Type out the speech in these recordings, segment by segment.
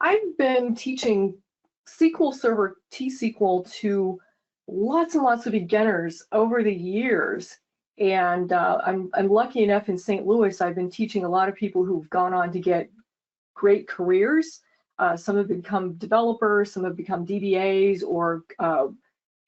I've been teaching SQL Server T-SQL to lots and lots of beginners over the years. And I'm lucky enough in St. Louis, I've been teaching a lot of people who've gone on to get great careers. Some have become developers, some have become DBAs or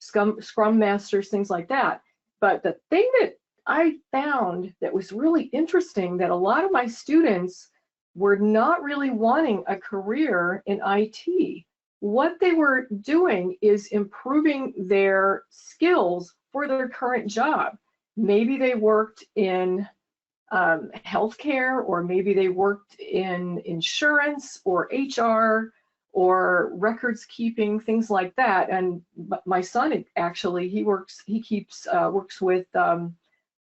Scrum Masters, things like that. But the thing that I found that was really interesting, that a lot of my students were not really wanting a career in IT. What they were doing is improving their skills for their current job. Maybe they worked in healthcare, or maybe they worked in insurance or HR or records keeping, things like that. And my son, actually, he works with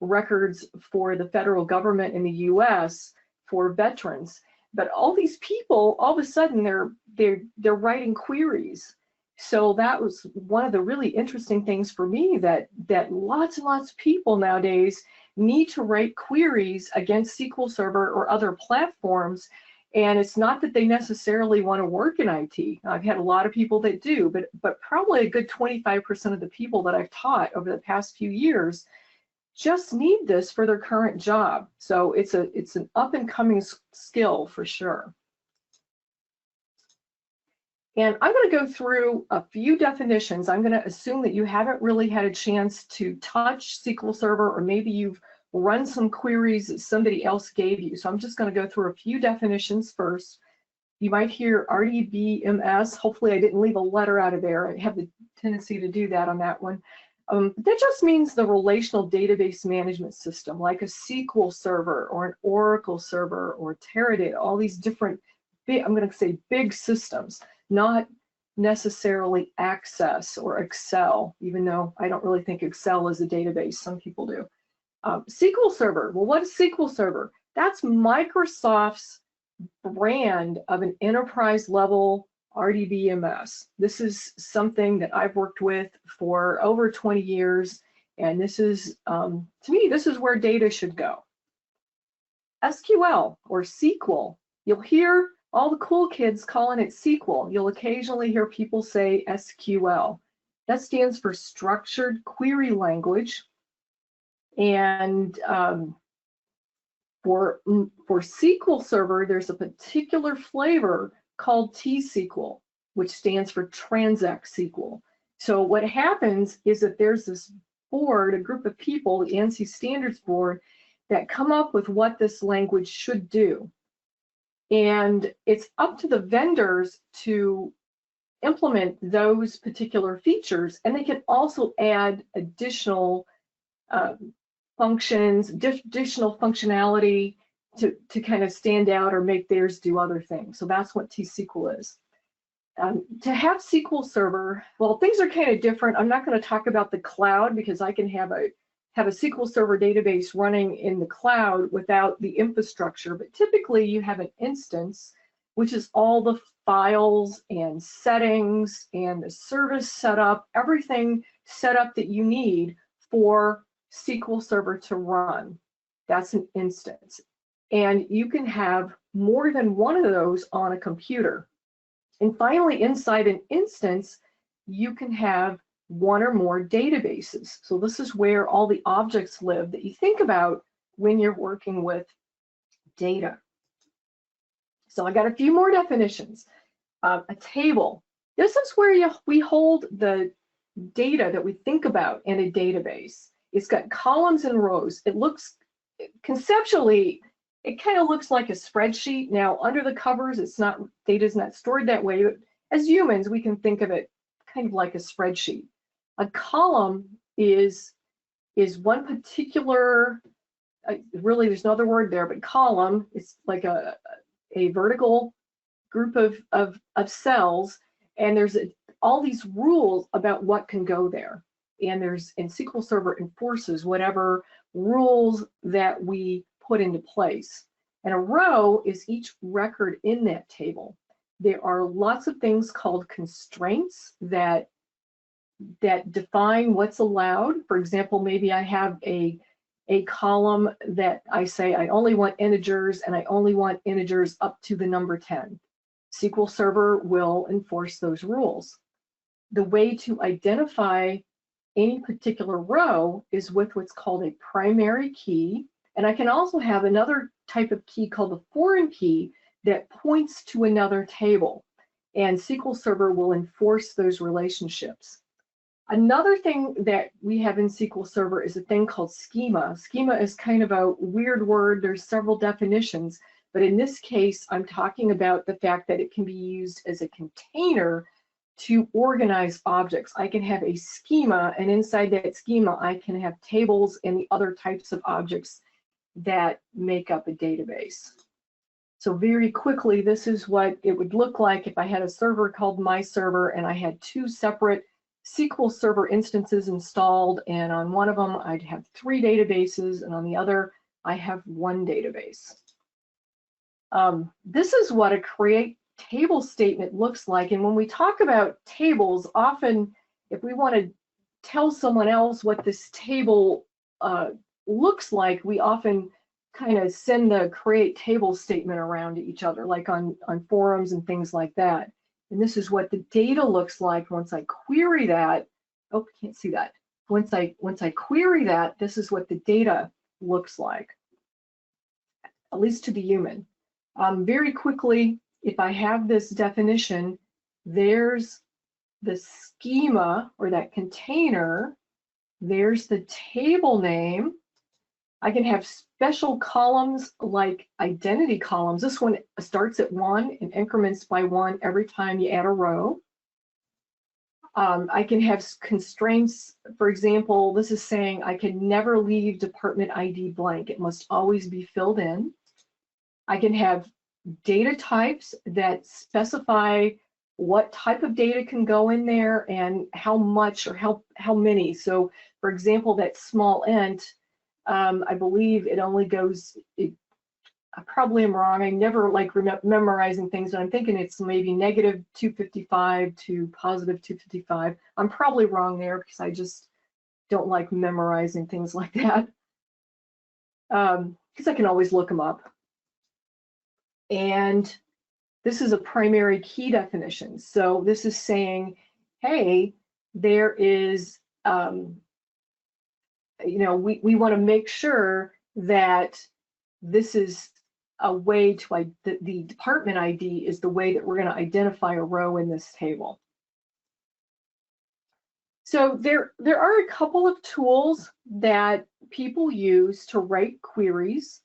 records for the federal government in the US for veterans. But all these people, all of a sudden, they're writing queries. So that was one of the really interesting things for me, that lots and lots of people nowadays need to write queries against SQL Server or other platforms. And it's not that they necessarily want to work in IT. I've had a lot of people that do, but probably a good 25% of the people that I've taught over the past few years just need this for their current job. So it's an up and coming skill for sure. And I'm going to go through a few definitions. I'm going to assume that you haven't really had a chance to touch SQL Server, or maybe you've run some queries that somebody else gave you. So I'm just going to go through a few definitions first. You might hear RDBMS. Hopefully I didn't leave a letter out of there. I have the tendency to do that on that one. That just means the relational database management system, like a SQL Server or an Oracle Server or Teradata, all these different, I'm going to say big systems, not necessarily Access or Excel, even though I don't really think Excel is a database. Some people do. SQL Server, well, what is SQL Server? That's Microsoft's brand of an enterprise level RDBMS. This is something that I've worked with for over 20 years, and this is, to me, this is where data should go. SQL or SQL, you'll hear all the cool kids calling it SQL. You'll occasionally hear people say SQL. That stands for Structured Query Language. And for SQL Server, there's a particular flavor called T-SQL, which stands for Transact SQL. So what happens is that there's this board, a group of people, the ANSI Standards Board, that come up with what this language should do. And it's up to the vendors to implement those particular features, and they can also add additional functions, additional functionality to kind of stand out or make theirs do other things. So that's what T-SQL is. To have SQL Server, well, things are kind of different. I'm not going to talk about the cloud, because I can have a SQL Server database running in the cloud without the infrastructure, but typically you have an instance, which is all the files and settings and the service setup, everything set up that you need for SQL Server to run. That's an instance. And you can have more than one of those on a computer. And finally, inside an instance, you can have one or more databases. So this is where all the objects live that you think about when you're working with data. So I got a few more definitions. A table. This is where we hold the data that we think about in a database. It's got columns and rows. It looks, conceptually, it kind of looks like a spreadsheet. Now, under the covers, data's not stored that way, but as humans, we can think of it kind of like a spreadsheet. A column is one particular, really there's no other word there, but column is like a vertical group of cells, and there's all these rules about what can go there. And SQL Server enforces whatever rules that we put into place. And a row is each record in that table. There are lots of things called constraints that define what's allowed. For example, maybe I have a column that I say I only want integers, and I only want integers up to the number 10. SQL Server will enforce those rules. The way to identify any particular row is with what's called a primary key. And I can also have another type of key called the foreign key that points to another table. And SQL Server will enforce those relationships. Another thing that we have in SQL Server is a thing called schema. Schema is kind of a weird word. There's several definitions, but in this case, I'm talking about the fact that it can be used as a container to organize objects. I can have a schema, and inside that schema, I can have tables and the other types of objects that make up a database. So very quickly, this is what it would look like if I had a server called my server and I had two separate SQL Server instances installed, and on one of them I'd have 3 databases, and on the other I have 1 database. This is what a create table statement looks like, and when we talk about tables, often if we want to tell someone else what this table looks like, we often kind of send the create table statement around to each other, like on forums and things like that. And this is what the data looks like once I query that. Oh, can't see that. Once I query that, this is what the data looks like, at least to the human. Very quickly, if I have this definition, there's the schema or that container. There's the table name. I can have special columns like identity columns. This one starts at 1 and increments by 1 every time you add a row. I can have constraints. For example, this is saying I can never leave department ID blank. It must always be filled in. I can have data types that specify what type of data can go in there and how much or how many. So for example, that small int, I believe it only goes, I probably am wrong. I never like memorizing things, and I'm thinking it's maybe negative 255 to positive 255. I'm probably wrong there because I just don't like memorizing things like that, because I can always look them up. And this is a primary key definition. So this is saying, hey, there is, you know, we want to make sure that this is a way to, the department ID is the way that we're going to identify a row in this table. So there are a couple of tools that people use to write queries,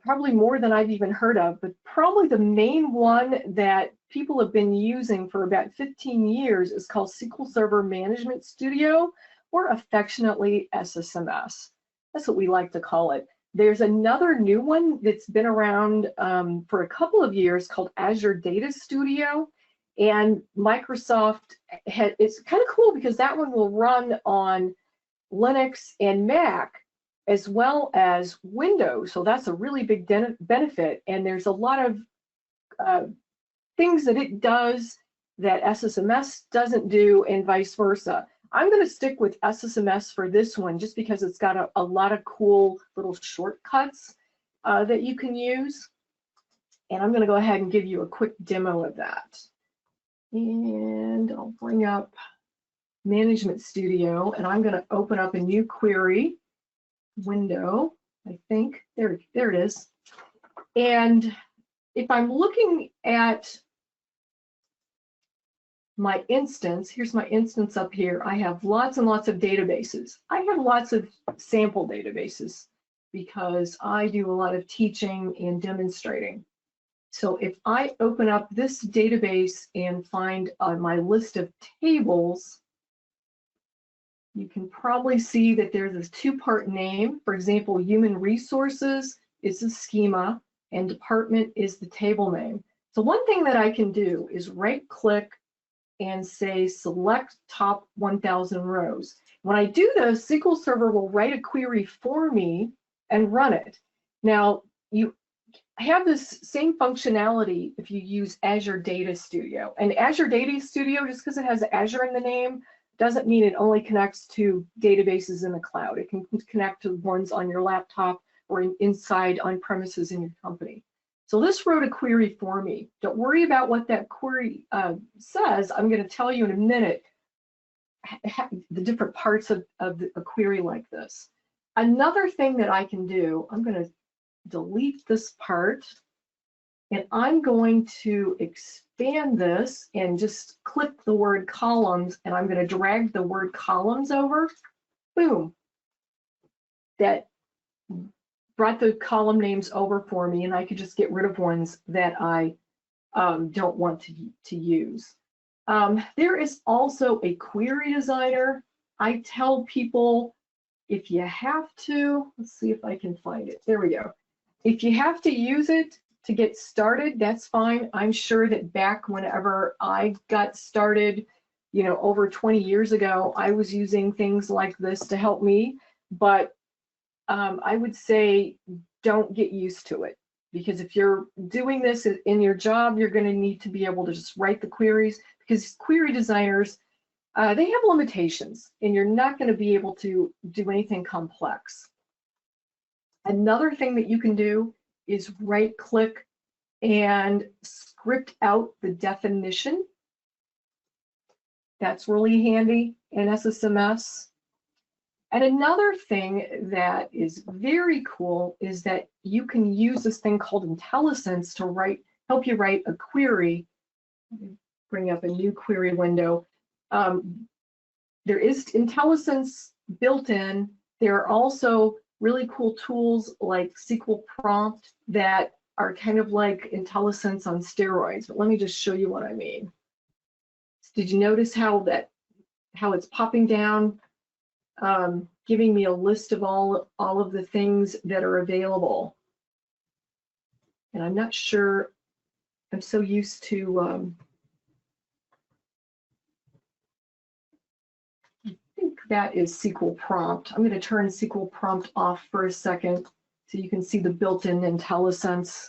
probably more than I've even heard of, but probably the main one that people have been using for about 15 years is called SQL Server Management Studio, or affectionately SSMS. That's what we like to call it. There's another new one that's been around for a couple of years called Azure Data Studio, and Microsoft it's kind of cool because that one will run on Linux and Mac as well as Windows. So that's a really big benefit, and there's a lot of things that it does that SSMS doesn't do, and vice versa. I'm going to stick with SSMS for this one just because it's got a lot of cool little shortcuts that you can use. And I'm going to go ahead and give you a quick demo of that. And I'll bring up Management Studio, and I'm going to open up a new query window, I think. There it is. And if I'm looking at my instance, here's my instance up here. I have lots and lots of databases. I have lots of sample databases because I do a lot of teaching and demonstrating. So if I open up this database and find my list of tables, you can probably see that there's this 2-part name. For example, human resources is the schema and department is the table name. So one thing that I can do is right-click and say select top 1000 rows. When I do this, SQL Server will write a query for me and run it. Now, you have this same functionality if you use Azure Data Studio. And Azure Data Studio, just because it has Azure in the name, doesn't mean it only connects to databases in the cloud. It can connect to ones on your laptop or inside on premises in your company. So this wrote a query for me. Don't worry about what that query says. I'm going to tell you in a minute the different parts of a query like this. Another thing that I can do, I'm going to delete this part, and I'm going to expand this and just click the word columns, and I'm going to drag the word columns over. Boom. That brought the column names over for me, and I could just get rid of ones that I don't want to use. There is also a query designer. I tell people, if you have to, let's see if I can find it. There we go. If you have to use it to get started, that's fine. I'm sure that back whenever I got started, you know, over 20 years ago, I was using things like this to help me, but I would say don't get used to it, because if you're doing this in your job, you're going to need to be able to just write the queries, because query designers, they have limitations, and you're not going to be able to do anything complex. Another thing that you can do is right click and script out the definition. That's really handy in SSMS. And another thing that is very cool is that you can use this thing called IntelliSense to help you write a query. Bring up a new query window. There is IntelliSense built in. There are also really cool tools like SQL Prompt that are kind of like IntelliSense on steroids. But let me just show you what I mean. Did you notice how it's popping down, giving me a list of all of the things that are available? And I'm not sure, I'm so used to, I think that is SQL Prompt. I'm going to turn SQL Prompt off for a second so you can see the built-in IntelliSense.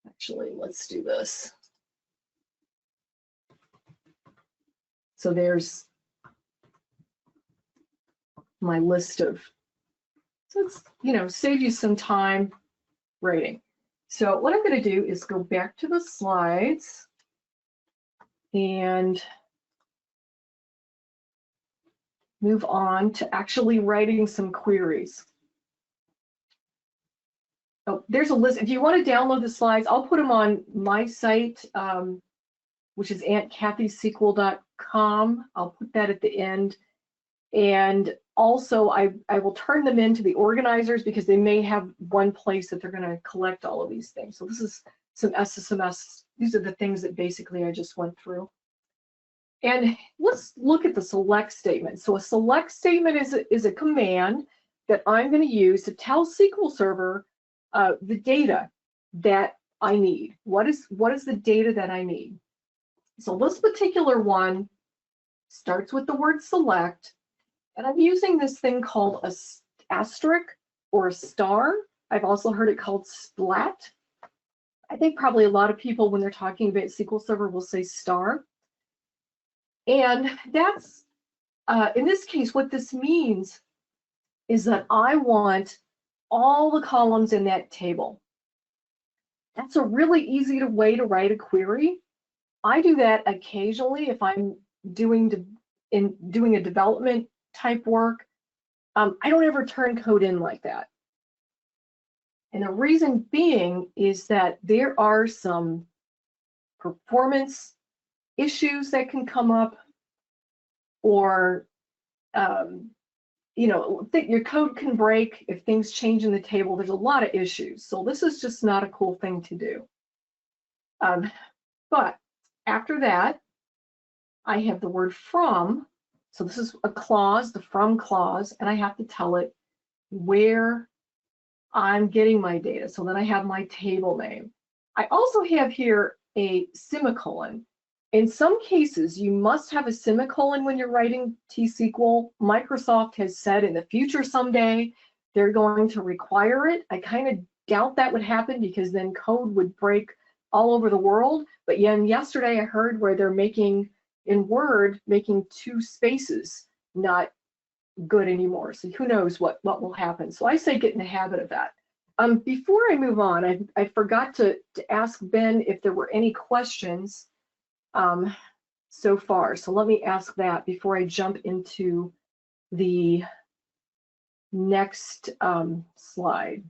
Actually, let's do this. So there's my list of, so it's, you know, save you some time writing. So what I'm going to do is go back to the slides and move on to actually writing some queries. Oh, there's a list. If you want to download the slides, I'll put them on my site, which is auntkathysql.com. I'll put that at the end. And also, I will turn them into the organizers, because they may have one place that they're going to collect all of these things. So this is some SSMS. These are the things that basically I just went through. And let's look at the select statement. So a select statement is a command that I'm going to use to tell SQL Server the data that I need. What is the data that I need? So this particular one starts with the word select, and I'm using this thing called a asterisk or a star. I've also heard it called splat. I think probably a lot of people, when they're talking about SQL Server, will say star. And that's, in this case, what this means is that I want all the columns in that table. That's a really easy way to write a query. I do that occasionally if I'm doing a development type work. I don't ever turn code in like that. And the reason being is that there are some performance issues that can come up, or you know, your code can break if things change in the table. There's a lot of issues. So this is just not a cool thing to do. But after that, I have the word from. So this is a clause, the from clause, and I have to tell it where I'm getting my data. So then I have my table name. I also have here a semicolon. In some cases, you must have a semicolon when you're writing T-SQL. Microsoft has said in the future someday they're going to require it. I kind of doubt that would happen, because then code would break all over the world. But yesterday I heard where they're making, in Word, making 2 spaces, not good anymore. So who knows what will happen. So I say get in the habit of that. Before I move on, I forgot to ask Ben if there were any questions so far. So let me ask that before I jump into the next slide.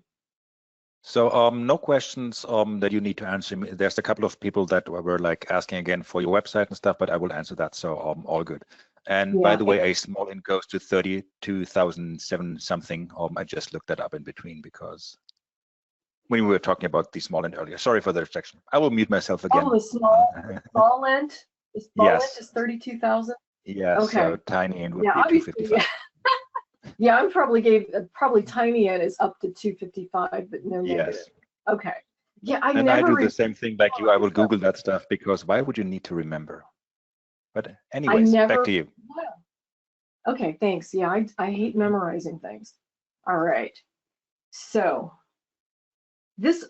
So no questions that you need to answer. There's a couple of people that were like asking again for your website and stuff, but I will answer that. So all good. And Yeah. by the way, a small int goes to 32,007 something. I just looked that up in between because when we were talking about the small int earlier. Sorry for the distraction. I will mute myself again. Oh, the small int. The small yes. int is 32,000. Yes. Okay. So tiny int would be obviously, 255. Yeah, I probably tiny int is up to 255, but no negative. Yes. Okay. Yeah, I do the same thing like you. I will Google that stuff because why would you need to remember? But anyways, back to you. Yeah. Okay, thanks. Yeah, I hate memorizing things. All right. So this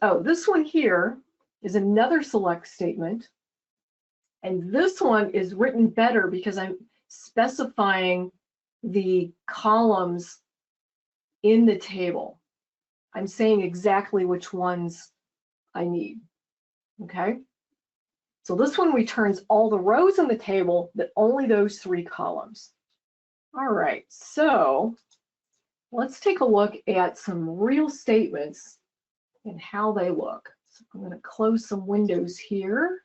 one here is another select statement. And this one is written better because I'm specifying the columns in the table. I'm saying exactly which ones I need. Okay. So this one returns all the rows in the table, but only those 3 columns. All right, so let's take a look at some real statements and how they look. So I'm going to close some windows here.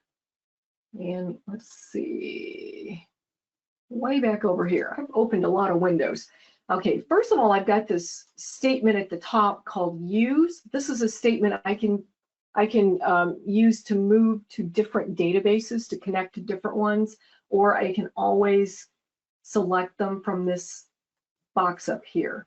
And let's see, way back over here. I've opened a lot of windows. Okay, first of all, I've got this statement at the top called use. This is a statement I can use to move to different databases, to connect to different ones, or I can always select them from this box up here.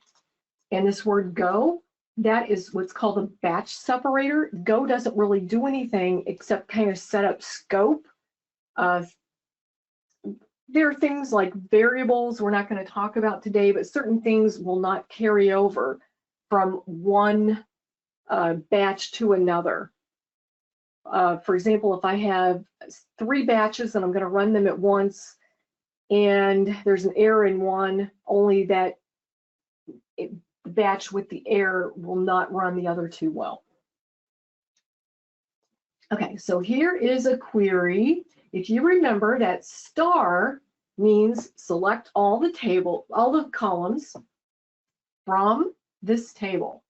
And this word go, that is what's called a batch separator. Go doesn't really do anything except kind of set up scope. There are things like variables we're not going to talk about today, but certain things will not carry over from one batch to another. For example, if I have 3 batches and I'm going to run them at once and there's an error in one, only that batch with the error will not run the other 2 well. Okay, so here is a query. If you remember that star means select all the columns from this table.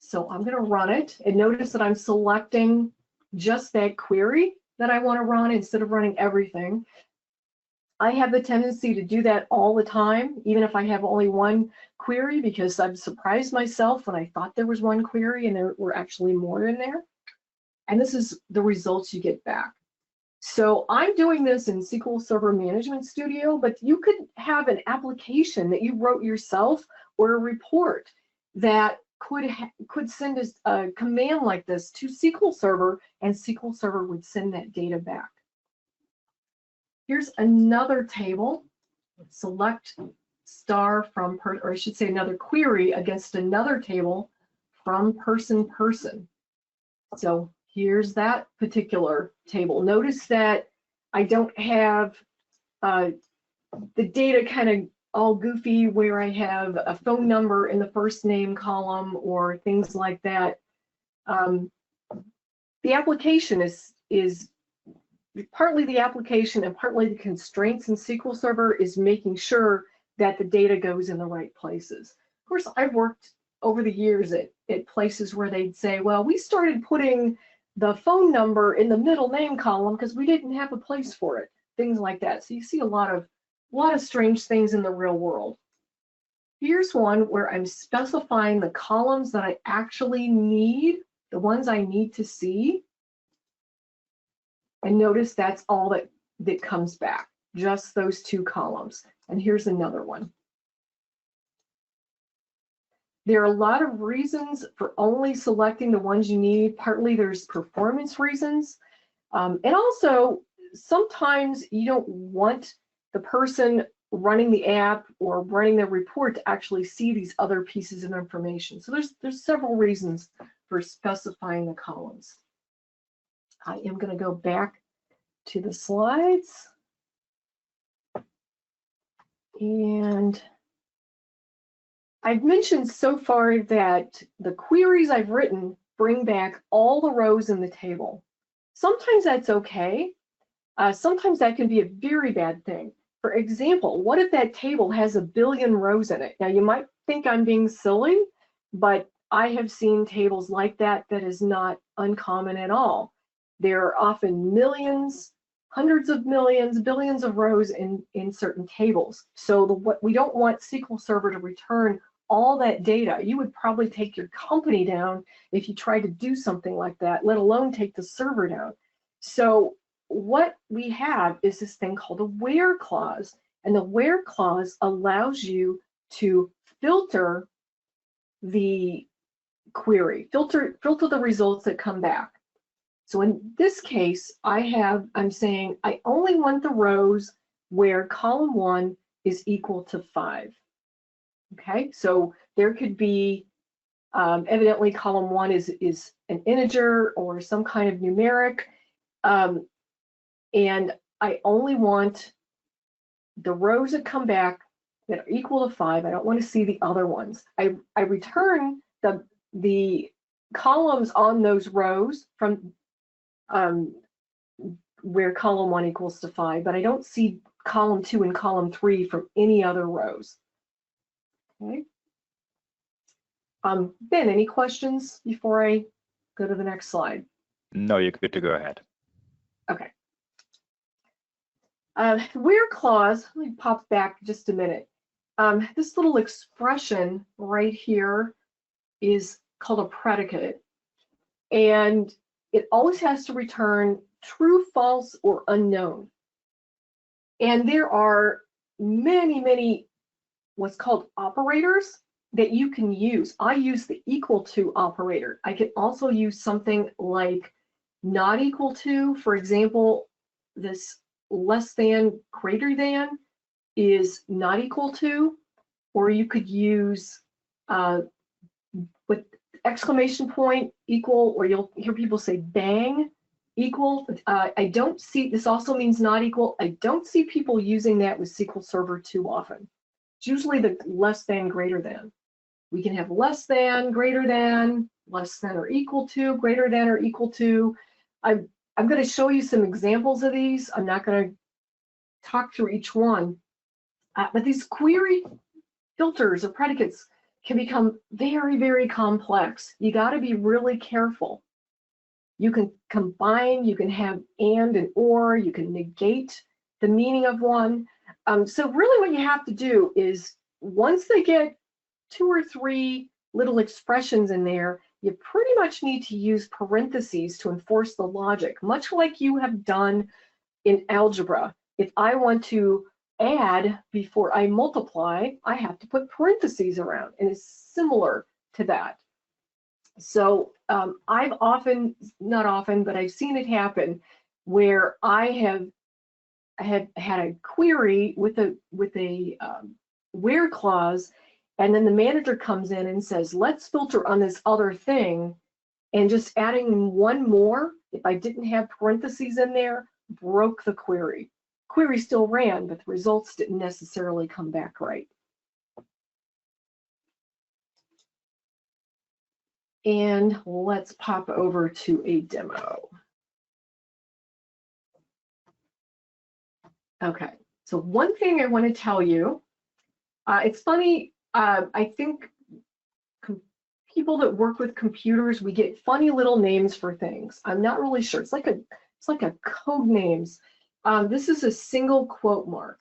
So I'm going to run it and notice that I'm selecting just that query that I want to run instead of running everything. I have the tendency to do that all the time, even if I have only one query, because I've surprised myself when I thought there was one query and there were actually more in there. And this is the results you get back. So I'm doing this in SQL Server Management Studio, but you could have an application that you wrote yourself or a report that could send a command like this to SQL Server, and SQL Server would send that data back. Here's another table. Select star from, or I should say another query against another table from person. So here's that particular table. Notice that I don't have the data kind of all goofy where I have a phone number in the first name column or things like that. The application is partly the application and partly the constraints in SQL Server is making sure that the data goes in the right places. Of course, I've worked over the years at places where they'd say, well, we started putting the phone number in the middle name column because we didn't have a place for it, things like that. So you see a lot of strange things in the real world. Here's one where I'm specifying the columns that I actually need, the ones I need to see. And notice that's all that comes back, just those 2 columns. And here's another one. There are a lot of reasons for only selecting the ones you need. Partly there's performance reasons. And also, sometimes you don't want the person running the app or running the report to actually see these other pieces of information. So there's several reasons for specifying the columns. I am going to go back to the slides. And I've mentioned so far that the queries I've written bring back all the rows in the table. Sometimes that's okay. Sometimes that can be a very bad thing. For example, what if that table has 1 billion rows in it? Now, you might think I'm being silly, but I have seen tables like that that is not uncommon at all. There are often millions, hundreds of millions, billions of rows in certain tables. So what we don't want SQL Server to return all that data. You would probably take your company down if you tried to do something like that, let alone take the server down. So what we have is this thing called a where clause, and the where clause allows you to filter the query, filter the results that come back. So in this case, I'm saying I only want the rows where column 1 is equal to 5. Okay, so there could be evidently column 1 is an integer or some kind of numeric, and I only want the rows that come back that are equal to 5. I don't want to see the other ones. I return the columns on those rows from where column 1 equals to 5, but I don't see column 2 and column 3 from any other rows. Okay. Ben, any questions before I go to the next slide? No, you're good to go ahead. Okay. Where clause, let me pop back just a minute. This little expression right here is called a predicate, and it always has to return true, false, or unknown. And there are many, many what's called operators that you can use. I use the equal to operator. I can also use something like not equal to. For example, this less than, greater than is not equal to, or you could use with exclamation point equal, or you'll hear people say bang equal. I don't see, this also means not equal. I don't see people using that with SQL Server too often. It's usually the less than, greater than. We can have less than, greater than, less than or equal to, greater than or equal to. I'm going to show you some examples of these. I'm not going to talk through each one, but these query filters or predicates can become very, very complex. You got to be really careful. You can combine, you can have and or, you can negate the meaning of one. So really what you have to do is, once they get 2 or 3 little expressions in there, you pretty much need to use parentheses to enforce the logic, much like you have done in algebra. If I want to add before I multiply, I have to put parentheses around, and it's similar to that. So I've often, not often, but I've seen it happen where I have had a query with a where clause, and then the manager comes in and says, let's filter on this other thing, and just adding one more, if I didn't have parentheses in there, broke the query. Query still ran, but the results didn't necessarily come back right. And let's pop over to a demo. Okay, so one thing I want to tell you, it's funny, I think people that work with computers, we get funny little names for things. I'm not really sure. It's like a code names. This is a single quote mark,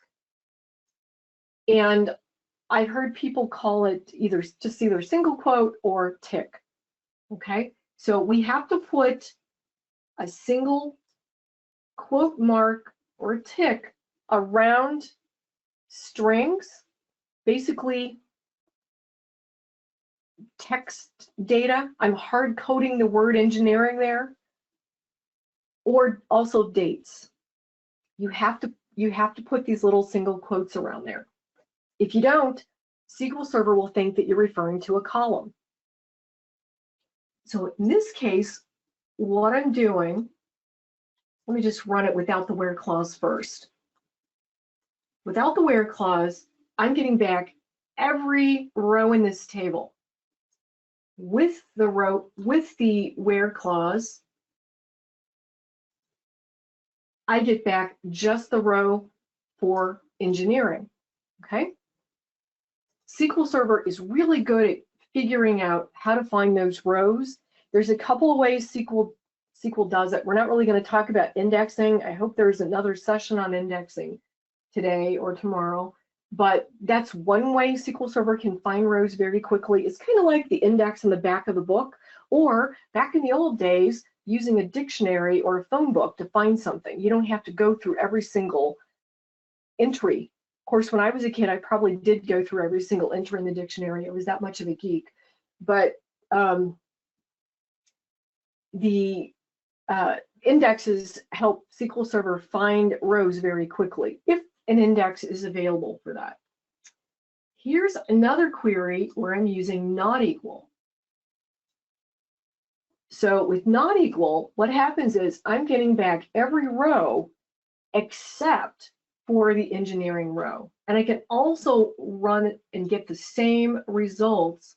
and I've heard people call it either single quote or tick. Okay, so we have to put a single quote mark or tick around strings, basically text data. I'm hard coding the word engineering there, or also dates. You have to put these little single quotes around there. If you don't, SQL Server will think that you're referring to a column. So in this case, what I'm doing, let me just run it without the where clause first. Without the where clause, I'm getting back every row in this table with the where clause. I get back just the row for engineering, okay? SQL Server is really good at figuring out how to find those rows. There's a couple of ways SQL does it. We're not really going to talk about indexing. I hope there's another session on indexing today or tomorrow, but that's one way SQL Server can find rows very quickly. It's kind of like the index in the back of the book, or back in the old days, using a dictionary or a phone book to find something. You don't have to go through every single entry. Of course, when I was a kid, I probably did go through every single entry in the dictionary. I was that much of a geek. But the indexes help SQL Server find rows very quickly if an index is available for that. Here's another query where I'm using not equal. So with not equal, what happens is I'm getting back every row except for the engineering row. And I can also run and get the same results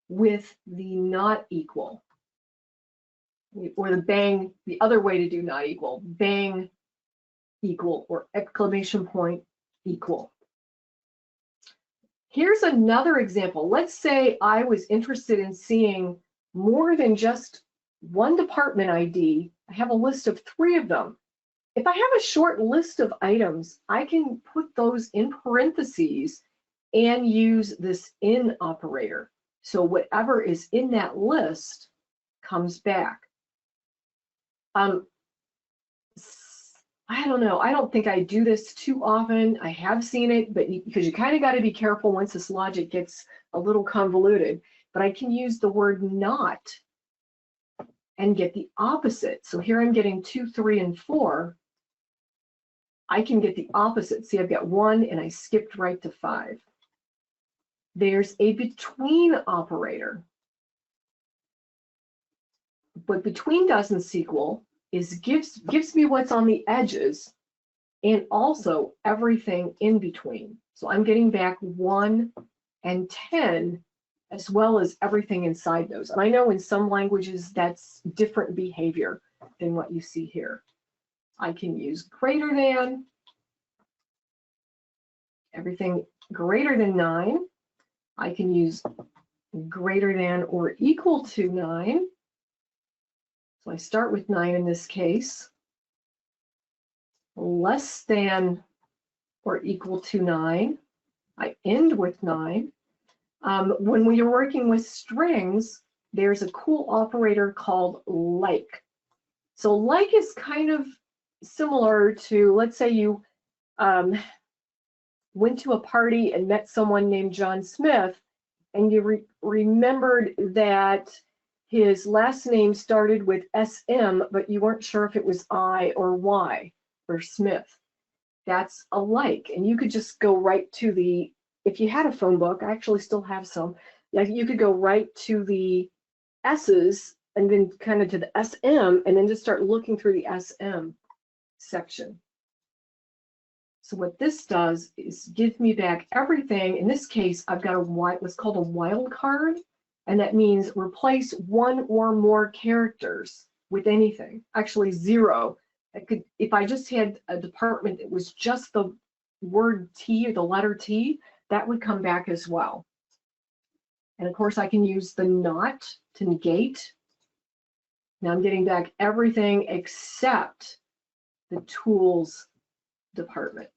with the not equal, or the bang, the other way to do not equal, bang equal, or exclamation point equal. Here's another example. Let's say I was interested in seeing more than just one department ID. I have a list of 3 of them. If I have a short list of items, I can put those in parentheses and use this in operator. So whatever is in that list comes back. I don't know. I don't think I do this too often. I have seen it, but because you kind of got to be careful once this logic gets a little convoluted. But I can use the word not and get the opposite. So here I'm getting 2, 3, and 4. I can get the opposite. See, I've got 1 and I skipped right to 5. There's a between operator. What between does in SQL is gives me what's on the edges and also everything in between. So I'm getting back 1 and 10 as well as everything inside those. And I know in some languages that's different behavior than what you see here. I can use greater than, everything greater than 9. I can use greater than or equal to 9. So I start with 9 in this case. Less than or equal to 9. I end with 9. When we are working with strings, there's a cool operator called like. So like is kind of similar to, let's say you went to a party and met someone named John Smith, and you remembered that his last name started with SM, but you weren't sure if it was I or Y for Smith. That's a like, and you could just go right to the, if you had a phone book, I actually still have some, like you could go right to the S's and then kind of to the SM and then just start looking through the SM section. So what this does is give me back everything. In this case, I've got what's called a wildcard, and that means replace 1 or more characters with anything. Actually 0. I could, if I just had a department that was just the word T or the letter T, that would come back as well. And of course, I can use the not to negate. Now I'm getting back everything except the tools department.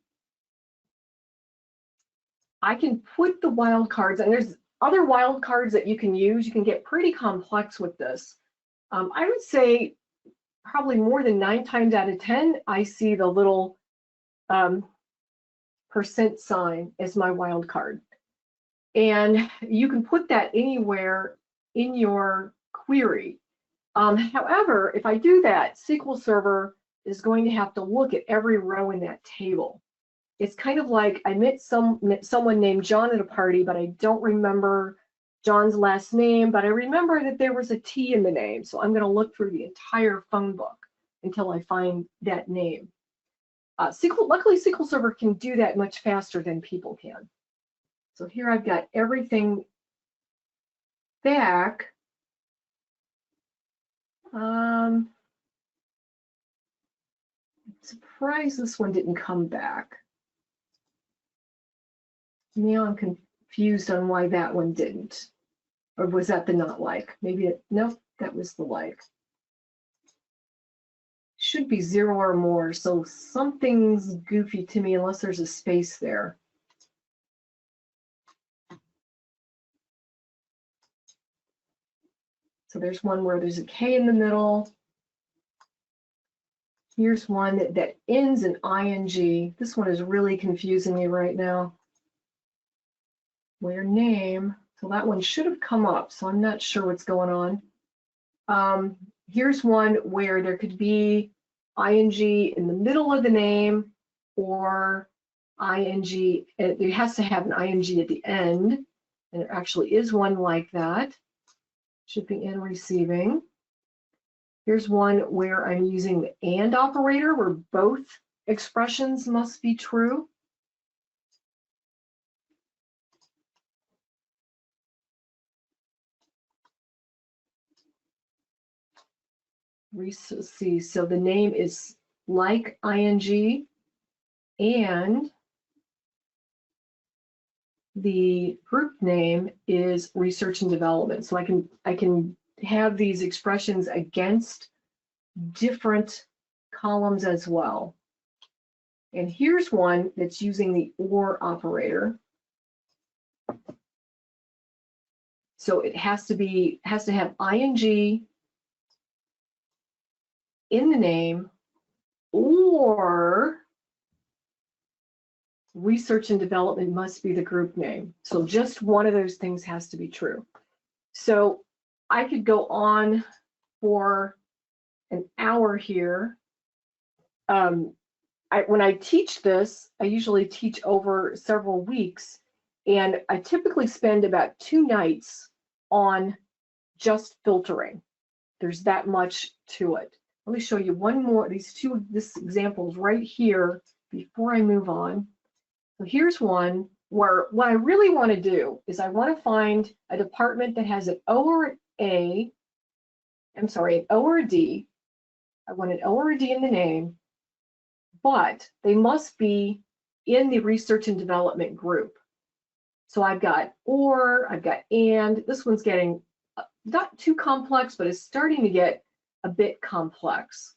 I can put the wildcards, and there's other wildcards that you can use. You can get pretty complex with this. I would say probably more than 9 times out of 10, I see the little %sign as my wildcard. And you can put that anywhere in your query. However, if I do that, SQL Server is going to have to look at every row in that table. It's kind of like I met someone named John at a party, but I don't remember John's last name, but I remember that there was a T in the name. So I'm going to look through the entire phone book until I find that name. Luckily, SQL Server can do that much faster than people can. So here I've got everything back. I'm surprised this one didn't come back. Now I'm confused on why that one didn't. Or was that the not like? Maybe it, nope, that was the like. Should be 0 or more, so something's goofy to me unless there's a space there. So there's one where there's a K in the middle. Here's one that ends in ing. This one is really confusing me right now. Where name, so that one should have come up, so I'm not sure what's going on. Here's one where there could be ing in the middle of the name, or ing, it has to have an ing at the end, and there actually is one like that. Shipping and receiving. Here's one where I'm using the AND operator, where both expressions must be true. See, so the name is like ing, and the group name is research and development. So I can have these expressions against different columns as well. And here's one that's using the OR operator. So it has to have ing in the name, or research and development must be the group name. So just one of those things has to be true. So I could go on for an hour here. When I teach this, I usually teach over several weeks, and I typically spend about 2 nights on just filtering. There's that much to it. Let me show you one more, these two examples right here before I move on. So here's one where what I really want to do is I want to find a department that has an O or an O or a D. I want an O or a D in the name, but they must be in the research and development group. So I've got or, I've got and. This one's getting not too complex, but it's starting to get a bit complex.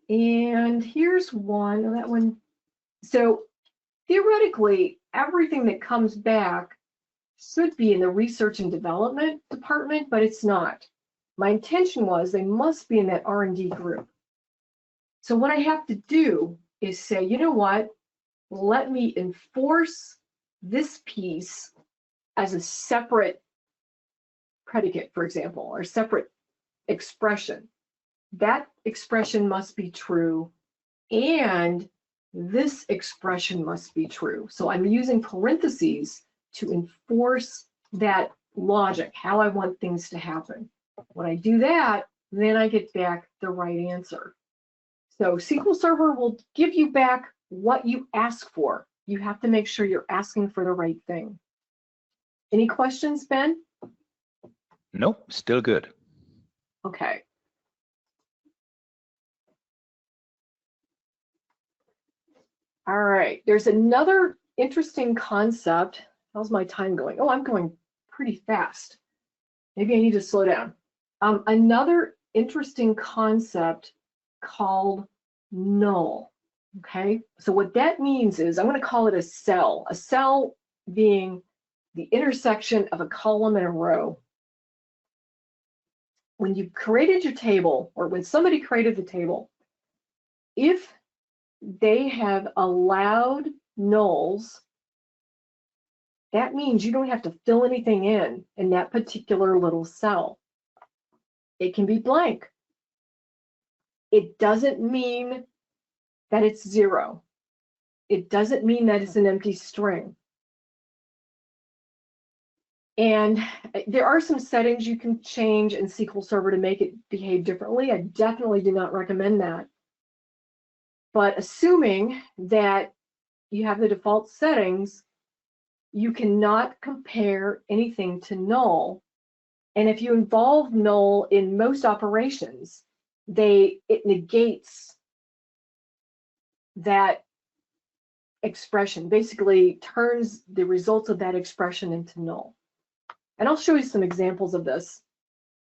And here's one, that one. So theoretically, everything that comes back should be in the research and development department, but it's not. My intention was they must be in that R&D group. So what I have to do is say, you know what? Let me enforce this piece as a separate predicate, for example, or separate expression. That expression must be true, and this expression must be true. So I'm using parentheses to enforce that logic, how I want things to happen. When I do that, then I get back the right answer. So SQL Server will give you back what you ask for. You have to make sure you're asking for the right thing. Any questions, Ben? Nope, still good. Okay. All right, there's another interesting concept. How's my time going? Oh, I'm going pretty fast. Maybe I need to slow down. Another interesting concept called null. Okay, so what that means is I'm going to call it a cell being the intersection of a column and a row. When you created your table, or when somebody created the table, if they have allowed nulls, that means you don't have to fill anything in that particular little cell. It can be blank. It doesn't mean that it's 0. It doesn't mean that it's an empty string. And there are some settings you can change in SQL Server to make it behave differently. I definitely do not recommend that. But assuming that you have the default settings, you cannot compare anything to null. And if you involve null in most operations, it negates that expression, basically turns the results of that expression into null. And I'll show you some examples of this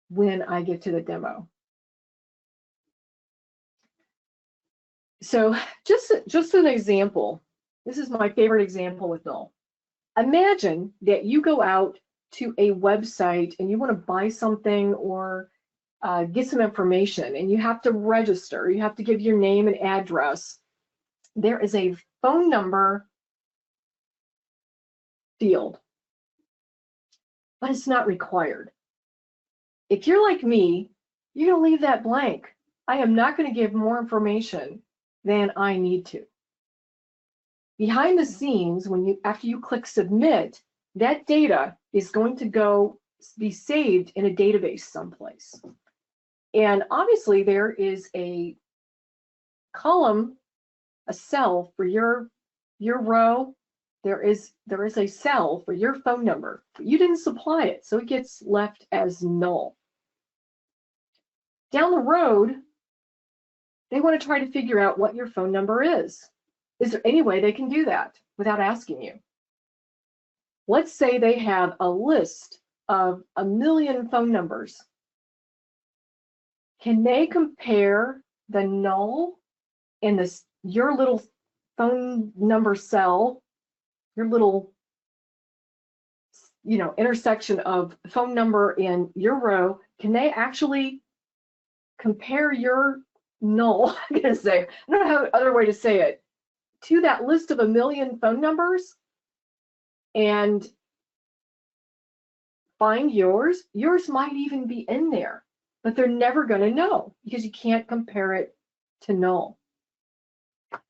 when I get to the demo. So just an example, this is my favorite example with null. Imagine that you go out to a website and you want to buy something or get some information, and you have to register. You have to give your name and address. There is a phone number field, but it's not required. If you're like me, you're going to leave that blank. I am not going to give more information than I need to. Behind the scenes, after you click submit, that data is going to be saved in a database someplace. And obviously there is a column, a cell for your row. There is a cell for your phone number, but you didn't supply it, so it gets left as null. Down the road, they want to try to figure out what your phone number is. Is there any way they can do that without asking you? Let's say they have a list of 1 million phone numbers. Can they compare the null in your little phone number cell, your little, intersection of phone number in your row? Can they actually compare your null, I'm going to say, I don't know how other way to say it, to that list of 1 million phone numbers and find yours? Yours might even be in there, but they're never going to know because you can't compare it to null.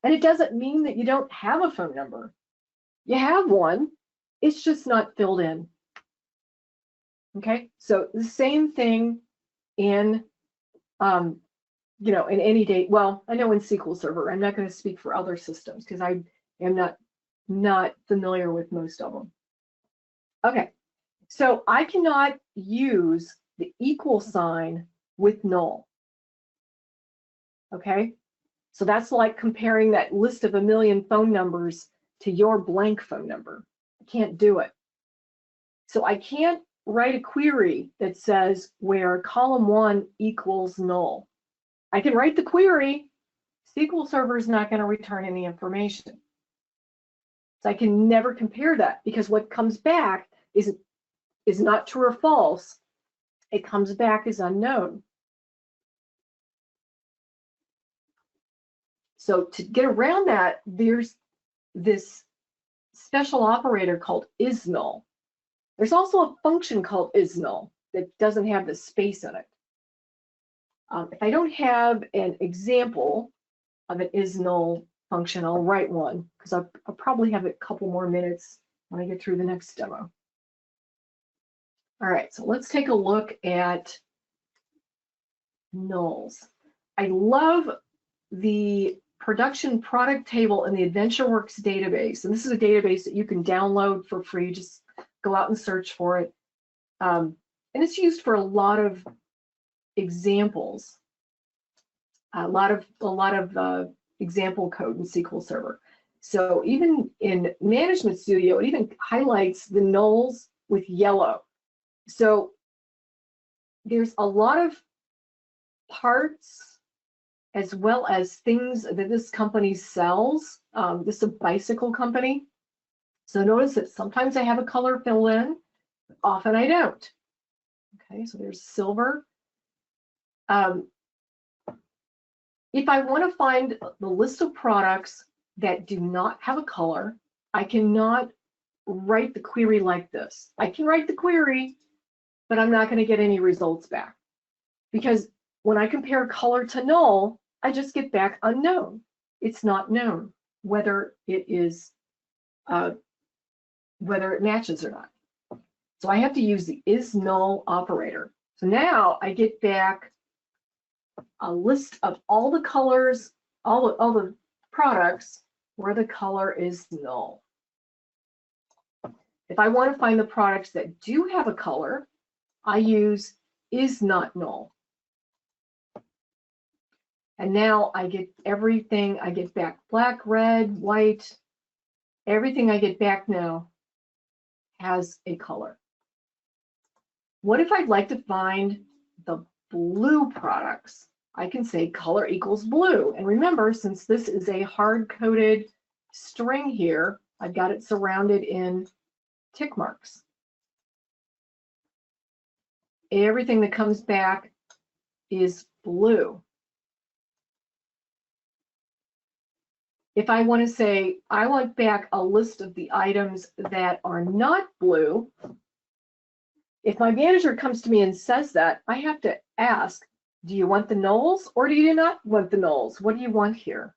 And it doesn't mean that you don't have a phone number. You have one, it's just not filled in. Okay, so the same thing in in any date. Well, I know in SQL Server. I'm not going to speak for other systems because I am not familiar with most of them. Okay, so I cannot use the equal sign with null. Okay, so that's like comparing that list of 1 million phone numbers to your blank phone number. I can't do it. So I can't write a query that says where column 1 equals null. I can write the query. SQL Server is not going to return any information. So I can never compare that because what comes back is not true or false. It comes back as unknown. So to get around that, there's this special operator called isNull. There's also a function called isNull that doesn't have the space in it. If I don't have an example of an isNull function, I'll write one because I'll probably have a couple more minutes when I get through the next demo. All right, so let's take a look at nulls. I love the production product table in the AdventureWorks database. And this is a database that you can download for free. Just go out and search for it. And it's used for a lot of examples, a lot of example code in SQL Server. So even in Management Studio, it even highlights the nulls with yellow. So there's a lot of parts as well as things that this company sells. This is a bicycle company. So notice that sometimes I have a color fill in, often I don't. Okay, so there's silver. If I want to find the list of products that do not have a color, I cannot write the query like this. I can write the query, but I'm not going to get any results back. Because when I compare color to null, I just get back unknown. It's not known whether it is, whether it matches or not. So I have to use the isNull operator. So now I get back a list of all the colors, all the products where the color is null. If I want to find the products that do have a color, I use is not null. And now I get everything, I get back black, red, white, everything I get back now has a color. What if I'd like to find the blue products? I can say color equals blue. And remember, since this is a hard-coded string here, I've got it surrounded in tick marks. Everything that comes back is blue. If I want to say, I want back a list of the items that are not blue, if my manager comes to me and says that, I have to ask, do you want the nulls or do you not want the nulls? What do you want here?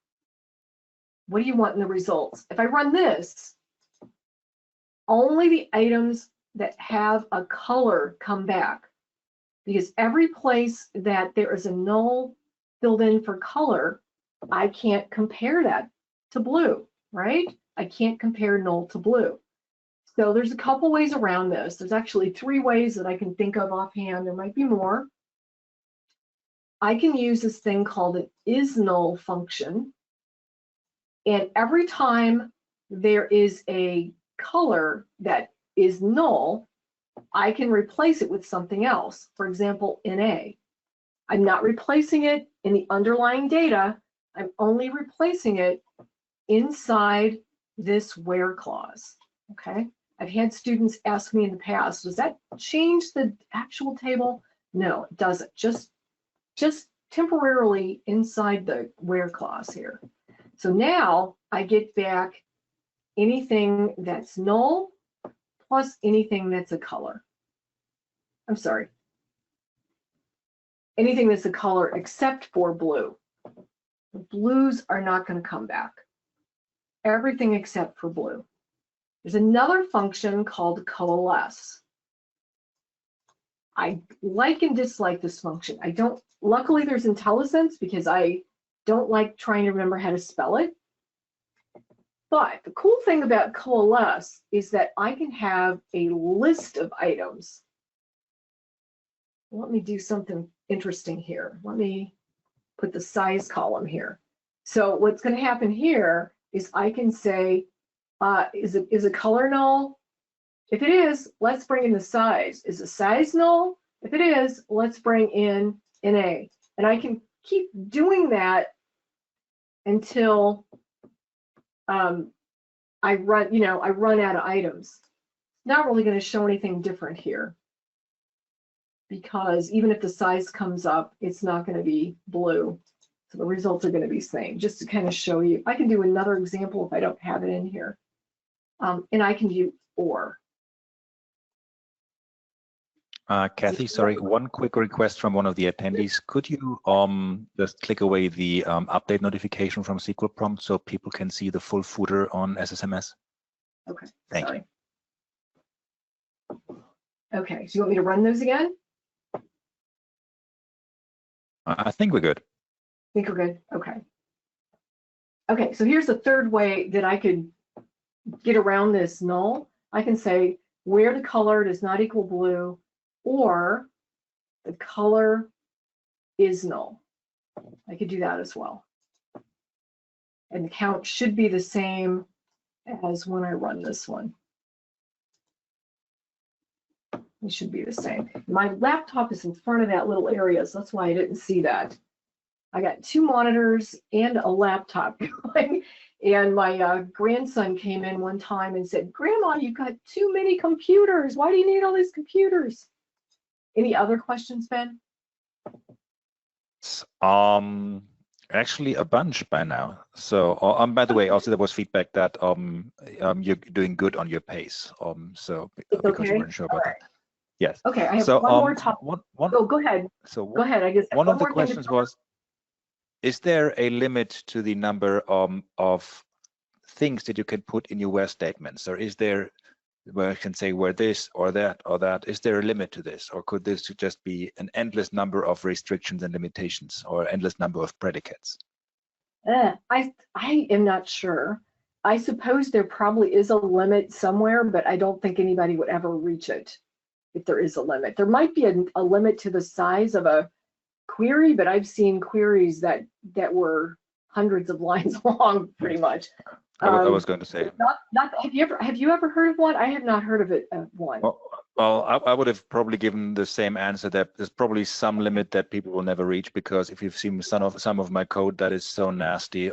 What do you want in the results? If I run this, only the items that have a color come back, because every place that there is a null filled in for color, I can't compare that to blue, right? I can't compare null to blue. So there's a couple ways around this. There's actually 3 ways that I can think of offhand. There might be more. I can use this thing called an isNull function. And every time there is a color that is null, I can replace it with something else. For example, NA. I'm not replacing it in the underlying data. I'm only replacing it inside this where clause, okay? I've had students ask me in the past, does that change the actual table? No, it doesn't. Just temporarily inside the where clause here. So now I get back anything that's null plus anything that's a color. I'm sorry. Anything that's a color except for blue. The blues are not going to come back. Everything except for blue. There's another function called coalesce. I like and dislike this function. I don't, luckily there's IntelliSense because I don't like trying to remember how to spell it. But the cool thing about coalesce is that I can have a list of items. Let me do something interesting here. Let me put the size column here. So what's going to happen here is I can say, is a color null? If it is, let's bring in the size. Is the size null? If it is, let's bring in NA. And I can keep doing that until I run out of items. Not really going to show anything different here, because even if the size comes up, it's not going to be blue. So the results are going to be the same, just to kind of show you. I can do another example if I don't have it in here. And I can do OR. Kathy, sorry, one quick request from one of the attendees. Could you just click away the update notification from SQL prompt so people can see the full footer on SSMS? Okay, Thank you. Okay, so you want me to run those again? I think we're good. I think we're good, okay. Okay, so here's the third way that I could get around this null. I can say where the color does not equal blue, or the color is null. I could do that as well. And the count should be the same as when I run this one. It should be the same. My laptop is in front of that little area, so that's why I didn't see that. I got 2 monitors and a laptop going, and my grandson came in one time and said, "Grandma, you've got too many computers. Why do you need all these computers?" Any other questions, Ben? Actually, a bunch by now. So, by the way, also there was feedback that you're doing good on your pace. So because you weren't sure about that. Yes. Okay, I have so, one more topic. Go ahead. So go ahead. I guess one of the questions was, is there a limit to the number of things that you can put in your where statements, or is there where I can say where this or that or that? Is there a limit to this, or could this just be an endless number of restrictions and limitations, or endless number of predicates? I am not sure. I suppose there probably is a limit somewhere, but I don't think anybody would ever reach it if there is a limit. There might be a limit to the size of a query, but I've seen queries that were hundreds of lines long, pretty much. I was going to say. Not. Have you ever heard of one? I have not heard of it. One. Well, I would have probably given the same answer, that there's probably some limit that people will never reach, because if you've seen some of my code, that is so nasty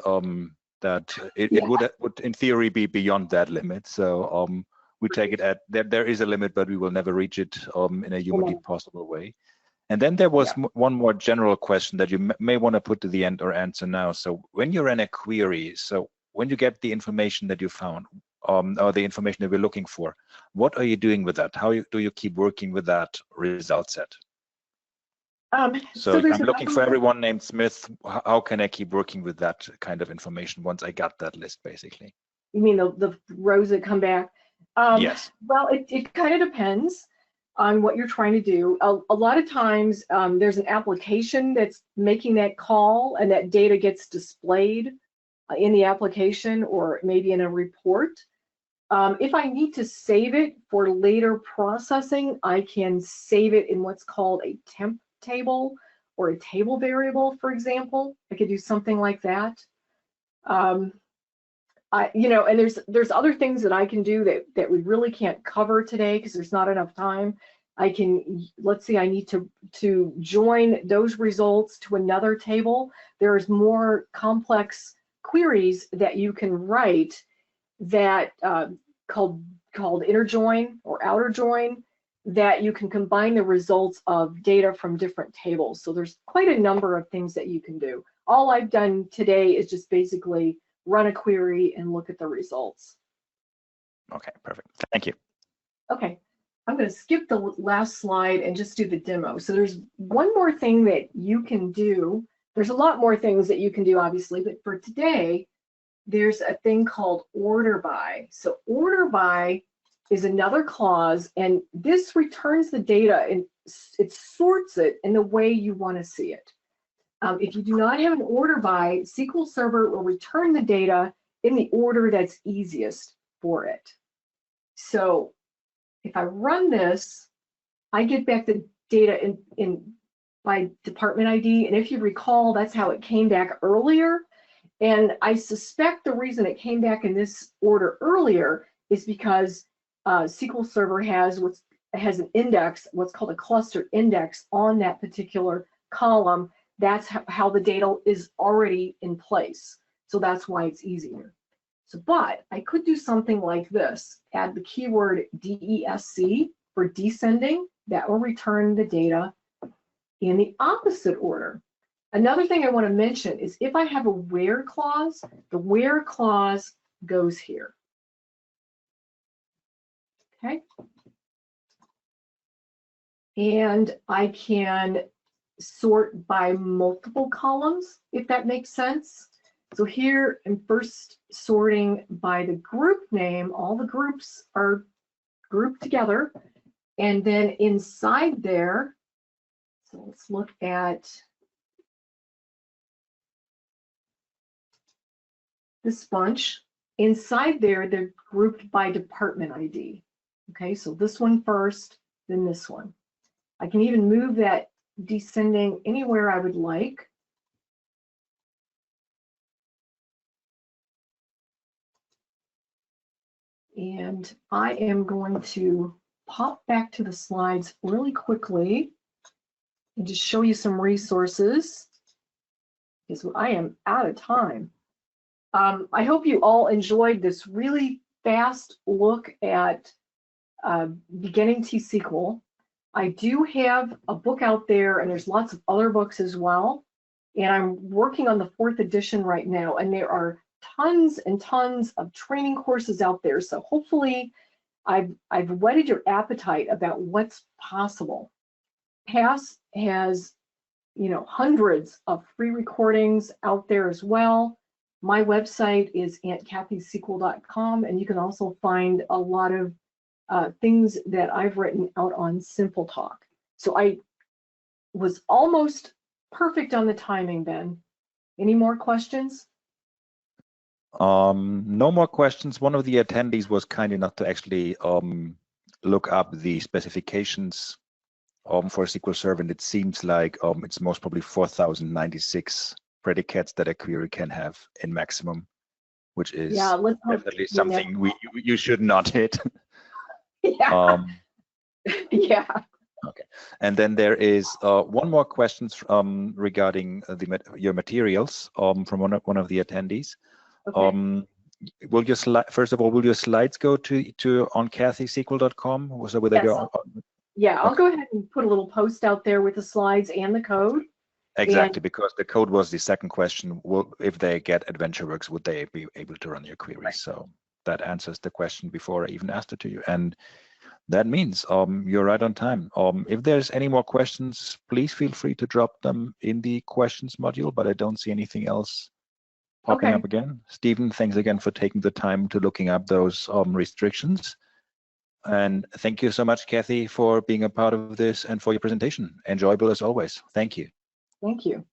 that it would in theory be beyond that limit. So we take it at there is a limit, but we will never reach it in a humanly possible way. And then there was one more general question that you may want to put to the end or answer now. So when you're in a query, so when you get the information that you found, or the information that we're looking for, what are you doing with that? How do you keep working with that result set? So I'm looking for everyone named Smith. How can I keep working with that kind of information once I got that list, basically? You mean the rows that come back? Yes. Well, it kind of depends on what you're trying to do. A lot of times there's an application that's making that call, and that data gets displayed in the application or maybe in a report. If I need to save it for later processing, I can save it in what's called a temp table or a table variable, for example. I could do something like that. And there's other things that I can do that we really can't cover today because there's not enough time. I can, let's say I need to join those results to another table. There's more complex queries that you can write that called inner join or outer join, that you can combine the results of data from different tables. So there's quite a number of things that you can do. All I've done today is just basically run a query and look at the results. Okay, perfect. Thank you. Okay, I'm going to skip the last slide and just do the demo. So there's one more thing that you can do. There's a lot more things that you can do, obviously, but for today, there's a thing called order by. So order by is another clause, and this returns the data and it sorts it in the way you want to see it. If you do not have an order by, SQL Server will return the data in the order that's easiest for it. So if I run this, I get back the data in by department ID, and if you recall, that's how it came back earlier. And I suspect the reason it came back in this order earlier is because SQL Server has an index, what's called a cluster index on that particular column. That's how the data is already in place. So that's why it's easier. So, but I could do something like this, add the keyword DESC for descending. That will return the data in the opposite order. Another thing I want to mention is if I have a where clause, the where clause goes here. Okay. And I can sort by multiple columns, if that makes sense. So here I'm first sorting by the group name. All the groups are grouped together. And then inside there, so let's look at this bunch. Inside there, they're grouped by department ID. Okay, so this one first, then this one. I can even move that descending anywhere I would like. And I am going to pop back to the slides really quickly and just show you some resources because I am out of time. I hope you all enjoyed this really fast look at beginning T-SQL. I do have a book out there, and there's lots of other books as well. And I'm working on the 4th edition right now, and there are tons and tons of training courses out there. So hopefully I've whetted your appetite about what's possible. PASS has, hundreds of free recordings out there as well. My website is auntkathysql.com, and you can also find a lot of things that I've written out on Simple Talk. So I was almost perfect on the timing, Ben. Any more questions? No more questions. One of the attendees was kind enough to actually look up the specifications for SQL Server, and it seems like it's most probably 4,096 predicates that a query can have in maximum, which is definitely something you should not hit. Yeah. Yeah. Okay, and then there is one more question regarding your materials from one of the attendees. Okay. Will your first of all, will your slides go to on kathySQL.com? So will they go? Yeah, I'll go ahead and put a little post out there with the slides and the code. Exactly, because the code was the second question. If they get AdventureWorks, would they be able to run your query? Right. So that answers the question before I even asked it to you. And that means you're right on time. If there's any more questions, please feel free to drop them in the questions module, but I don't see anything else popping up again. Stephen, thanks again for taking the time to looking up those restrictions. And thank you so much, Kathy, for being a part of this and for your presentation. Enjoyable as always. Thank you. Thank you.